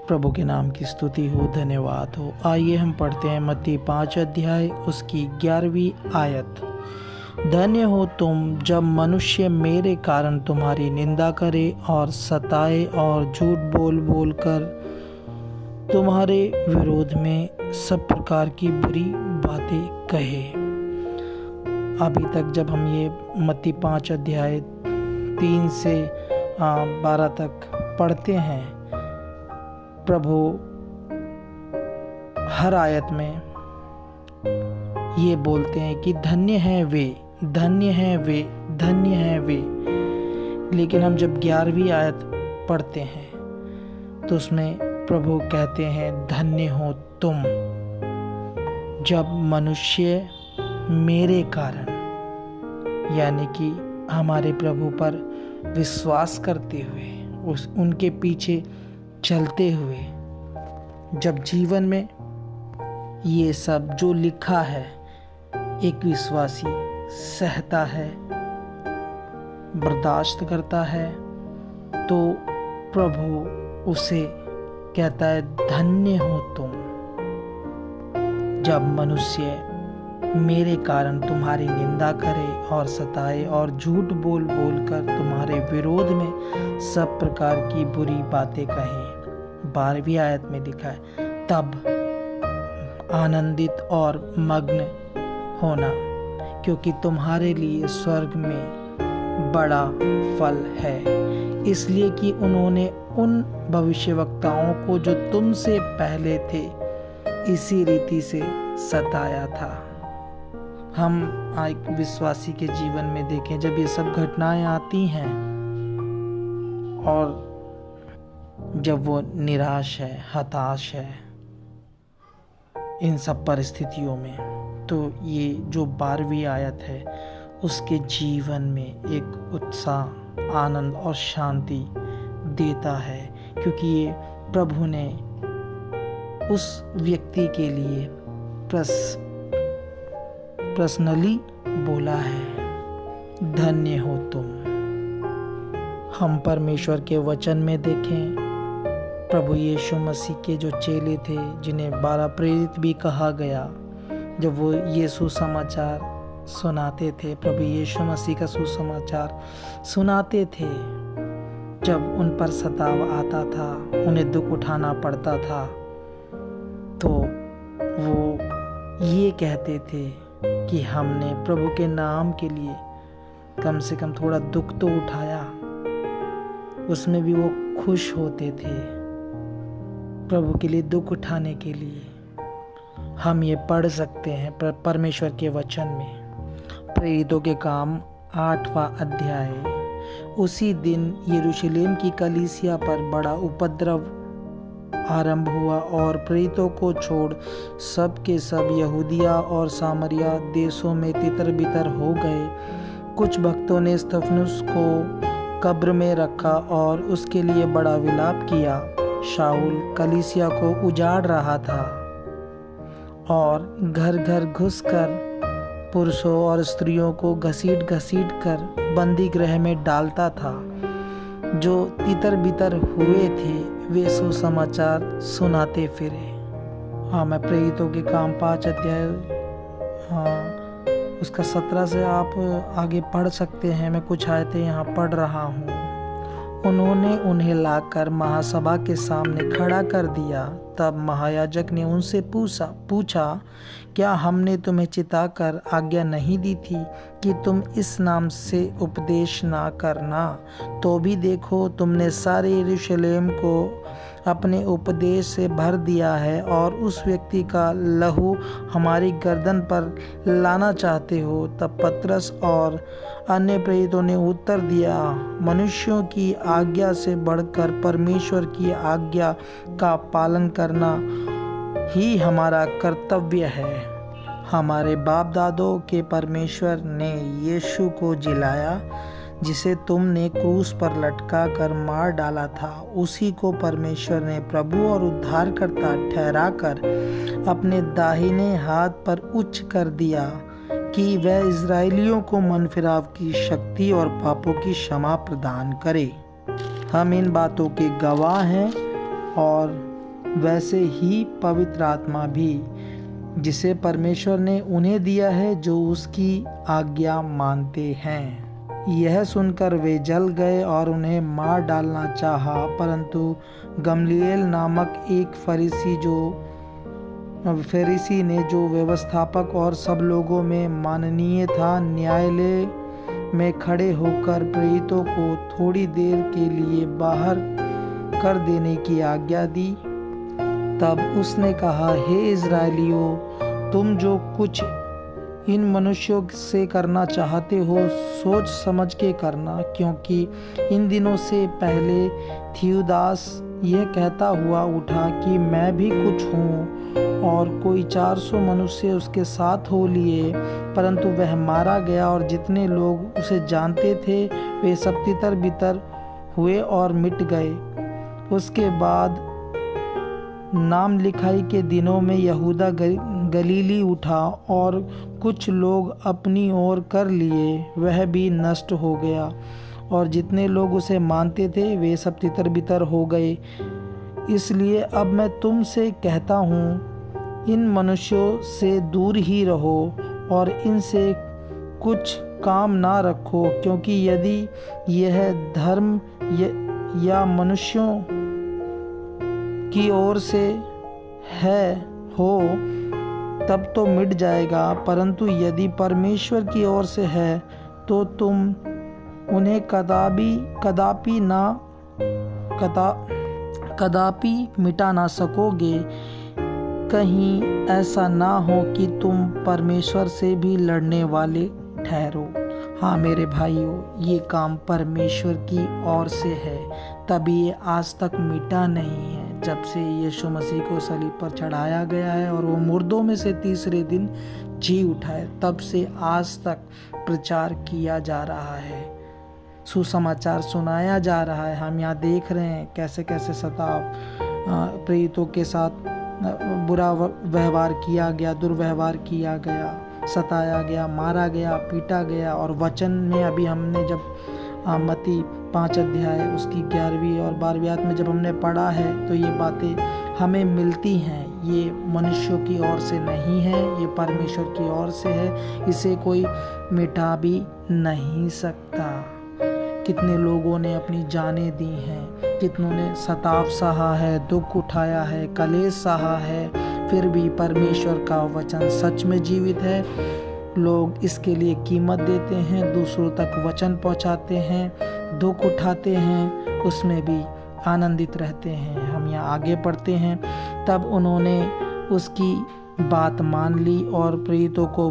प्रभु के नाम की स्तुति हो, धन्यवाद हो। आइए हम पढ़ते हैं मत्ती 5 अध्याय उसकी 11वीं आयत। धन्य हो तुम जब मनुष्य मेरे कारण तुम्हारी निंदा करे और सताए और झूठ बोल बोल कर तुम्हारे विरोध में सब प्रकार की बुरी बातें कहे। अभी तक जब हम ये मत्ती 5 अध्याय 3 से 12 तक पढ़ते हैं, प्रभु हर आयत में ये बोलते हैं कि धन्य हैं वे, धन्य हैं वे, धन्य हैं वे। लेकिन हम जब 11वीं आयत पढ़ते हैं तो उसमें प्रभु कहते हैं धन्य हो तुम जब मनुष्य मेरे कारण, यानी कि हमारे प्रभु पर विश्वास करते हुए, उनके पीछे चलते हुए, जब जीवन में ये सब जो लिखा है एक विश्वासी सहता है, बर्दाश्त करता है, तो प्रभु उसे कहता है धन्य हो तुम जब मनुष्य मेरे कारण तुम्हारी निंदा करे और सताए और झूठ बोल बोल कर तुम्हारे विरोध में सब प्रकार की बुरी बातें कहें। 12वीं आयत में लिखा है तब आनंदित और मग्न होना, क्योंकि तुम्हारे लिए स्वर्ग में बड़ा फल है, इसलिए कि उन्होंने उन भविष्यवक्ताओं को जो तुमसे पहले थे इसी रीति से सताया था। हम एक विश्वासी के जीवन में देखें, जब ये सब घटनाएं आती हैं और जब वो निराश है, हताश है इन सब परिस्थितियों में, तो ये जो 12वीं आयत है उसके जीवन में एक उत्साह, आनंद और शांति देता है, क्योंकि ये प्रभु ने उस व्यक्ति के लिए पर्सनली बोला है धन्य हो तुम। हम परमेश्वर के वचन में देखें, प्रभु यीशु मसीह के जो चेले थे, जिन्हें 12 प्रेरित भी कहा गया, जब वो ये सुसमाचार सुनाते थे, प्रभु यीशु मसीह का सुसमाचार सुनाते थे, जब उन पर सताव आता था, उन्हें दुख उठाना पड़ता था, तो वो ये कहते थे कि हमने प्रभु के नाम के लिए कम से कम थोड़ा दुख तो उठाया। उसमें भी वो खुश होते थे प्रभु के लिए दुख उठाने के लिए। हम ये पढ़ सकते हैं परमेश्वर के वचन में, प्रेरितों के काम 8वां अध्याय। उसी दिन यरूशलेम की कलीसिया पर बड़ा उपद्रव आरंभ हुआ और प्रेरितों को छोड़ सब के सब यहूदिया और सामरिया देशों में तितर बितर हो गए। कुछ भक्तों ने स्तिफनुस को कब्र में रखा और उसके लिए बड़ा विलाप किया। शाऊल कलीसिया को उजाड़ रहा था और घर घर घुसकर पुरुषों और स्त्रियों को घसीट घसीट कर बंदी गृह में डालता था। जो तितर बितर हुए थे वे सुसमाचार सुनाते फिरे। मैं प्रेरितों के काम 5 अध्याय उसका 17 से आप आगे पढ़ सकते हैं। मैं कुछ आयतें यहाँ पढ़ रहा हूँ। उन्होंने उन्हें लाकर महासभा के सामने खड़ा कर दिया। तब महायाजक ने उनसे पूछा क्या हमने तुम्हें चिताकर आज्ञा नहीं दी थी कि तुम इस नाम से उपदेश ना करना? तो भी देखो तुमने सारे यरूशलेम को अपने उपदेश से भर दिया है और उस व्यक्ति का लहू हमारी गर्दन पर लाना चाहते हो। तब पतरस और अन्य प्रेरितों ने उत्तर दिया, मनुष्यों की आज्ञा से बढ़कर परमेश्वर की आज्ञा का पालन करना ही हमारा कर्तव्य है। हमारे बाप दादों के परमेश्वर ने यीशु को जिलाया, जिसे तुमने क्रूस पर लटका कर मार डाला था। उसी को परमेश्वर ने प्रभु और उद्धारकर्ता ठहराकर अपने दाहिने हाथ पर उच्च कर दिया कि वह इज़राइलियों को मनफिराव की शक्ति और पापों की क्षमा प्रदान करे। हम इन बातों के गवाह हैं और वैसे ही पवित्र आत्मा भी, जिसे परमेश्वर ने उन्हें दिया है जो उसकी आज्ञा मानते हैं। यह सुनकर वे जल गए और उन्हें मार डालना चाहा, परंतु गमलीएल नामक एक फरीसी ने, जो व्यवस्थापक और सब लोगों में माननीय था, न्यायालय में खड़े होकर प्रेरितों को थोड़ी देर के लिए बाहर कर देने की आज्ञा दी। तब उसने कहा, हे इज़राइलियों, तुम जो कुछ इन मनुष्यों से करना चाहते हो, सोच समझ के करना, क्योंकि इन दिनों से पहले थियूदास यह कहता हुआ उठा कि मैं भी कुछ हूँ, और कोई 400 मनुष्य उसके साथ हो लिए, परंतु वह मारा गया और जितने लोग उसे जानते थे वे सब तितर बितर हुए और मिट गए। उसके बाद नाम लिखाई के दिनों में यहूदा गलीली उठा और कुछ लोग अपनी ओर कर लिए, वह भी नष्ट हो गया, और जितने लोग उसे मानते थे वे सब तितर बितर हो गए। इसलिए अब मैं तुमसे कहता हूँ, इन मनुष्यों से दूर ही रहो और इनसे कुछ काम ना रखो, क्योंकि यदि यह धर्म या मनुष्यों की ओर से हो तब तो मिट जाएगा, परंतु यदि परमेश्वर की ओर से है तो तुम उन्हें कदापि मिटा ना सकोगे। कहीं ऐसा ना हो कि तुम परमेश्वर से भी लड़ने वाले ठहरो। हाँ मेरे भाइयों, ये काम परमेश्वर की ओर से है, तभी ये आज तक मिटा नहीं है। जब से यीशु मसीह को सलीब पर चढ़ाया गया है और वो मुर्दों में से तीसरे दिन जी उठा है, तब से आज तक प्रचार किया जा रहा है, सुसमाचार सुनाया जा रहा है। हम यहाँ देख रहे हैं कैसे कैसे प्रेरितों के साथ बुरा व्यवहार किया गया, दुर्व्यवहार किया गया, सताया गया, मारा गया, पीटा गया। और वचन में अभी हमने जब मत्ती 5 अध्याय उसकी 11वीं और 12वीं आयत में जब हमने पढ़ा है, तो ये बातें हमें मिलती हैं। ये मनुष्यों की ओर से नहीं है, ये परमेश्वर की ओर से है। इसे कोई मिटा भी नहीं सकता। कितने लोगों ने अपनी जानें दी हैं, कितनों ने सताव सहा है, दुख उठाया है, कलेश सहा है, फिर भी परमेश्वर का वचन सच में जीवित है। लोग इसके लिए कीमत देते हैं, दूसरों तक वचन पहुंचाते हैं, दुख उठाते हैं, उसमें भी आनंदित रहते हैं। हम यहाँ आगे पढ़ते हैं, तब उन्होंने उसकी बात मान ली और प्रेरितों को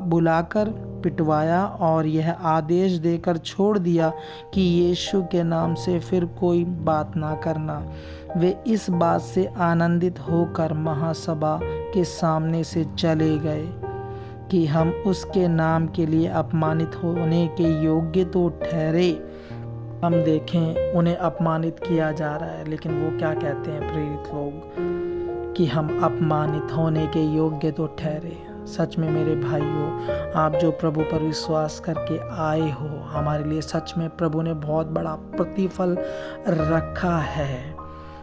बुलाकर पिटवाया और यह आदेश देकर छोड़ दिया कि यीशु के नाम से फिर कोई बात ना करना। वे इस बात से आनंदित होकर महासभा के सामने से चले गए कि हम उसके नाम के लिए अपमानित होने के योग्य तो ठहरे। हम देखें उन्हें अपमानित किया जा रहा है, लेकिन वो क्या कहते हैं प्रेरित लोग कि हम अपमानित होने के योग्य तो ठहरे। सच में मेरे भाइयों, आप जो प्रभु पर विश्वास करके आए हो, हमारे लिए सच में प्रभु ने बहुत बड़ा प्रतिफल रखा है।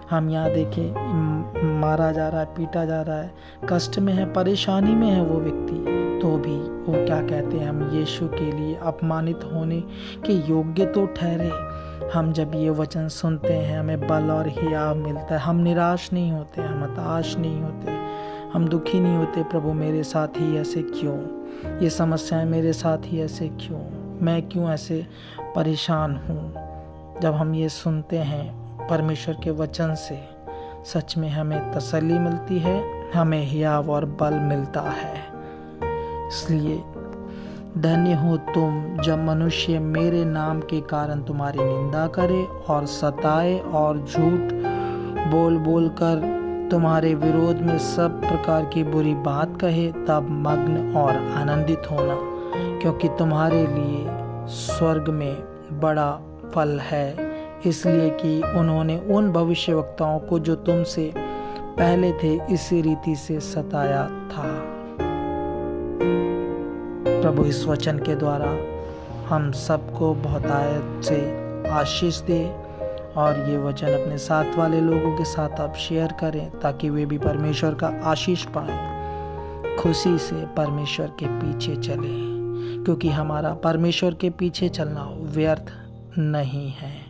हम यहाँ देखें मारा जा रहा है, पीटा जा रहा है, कष्ट में है, परेशानी में है वो व्यक्ति, तो भी वो क्या कहते हैं, हम यीशु के लिए अपमानित होने के योग्य तो ठहरे। हम जब ये वचन सुनते हैं हमें बल और हियाव मिलता है। हम निराश नहीं होते, हम हताश नहीं होते, हम दुखी नहीं होते। प्रभु मेरे साथ ही ऐसे क्यों, ये समस्याएं मेरे साथ ही ऐसे क्यों, मैं क्यों ऐसे परेशान हूँ। जब हम ये सुनते हैं परमेश्वर के वचन से, सच में हमें तसल्ली मिलती है, हमें हियाव और बल मिलता है। इसलिए धन्य हो तुम जब मनुष्य मेरे नाम के कारण तुम्हारी निंदा करे और सताए और झूठ बोल बोल कर तुम्हारे विरोध में सब प्रकार की बुरी बात कहे, तब मग्न और आनंदित होना, क्योंकि तुम्हारे लिए स्वर्ग में बड़ा फल है। इसलिए कि उन्होंने उन भविष्यवक्ताओं को जो तुमसे पहले थे इसी रीति से सताया था। प्रभु इस वचन के द्वारा हम सबको बहुतायत से आशीष दे और ये वचन अपने साथ वाले लोगों के साथ आप शेयर करें ताकि वे भी परमेश्वर का आशीष पाएं। खुशी से परमेश्वर के पीछे चलें, क्योंकि हमारा परमेश्वर के पीछे चलना व्यर्थ नहीं है।